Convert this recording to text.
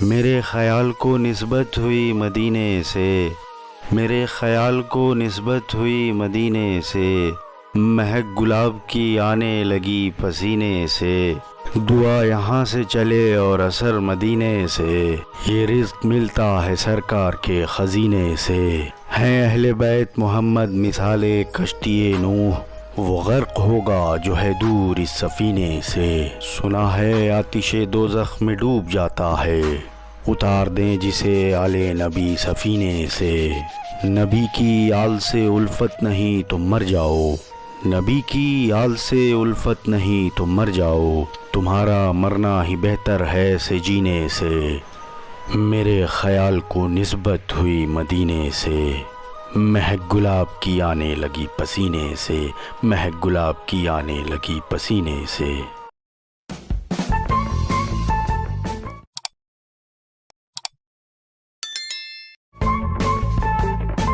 میرے خیال کو نسبت ہوئی مدینے سے، میرے خیال کو نسبت ہوئی مدینے سے، مہک گلاب کی آنے لگی پسینے سے، دعا یہاں سے چلے اور اثر مدینے سے، یہ رزق ملتا ہے سرکار کے خزینے سے، ہیں اہل بیت محمد مثال کشتی نوح، وہ غرق ہوگا جو ہے دور اس سفینے سے، سنا ہے آتش دوزخ میں ڈوب جاتا ہے، اتار دیں جسے آل نبی سفینے سے، نبی کی آل سے الفت نہیں تو مر جاؤ، نبی کی آل سے الفت نہیں تو مر جاؤ، تمہارا مرنا ہی بہتر ہے سے جینے سے، میرے خیال کو نسبت ہوئی مدینے سے، مہک گلاب کی آنے لگی پسینے سے، مہک گلاب کی آنے لگی پسینے سے۔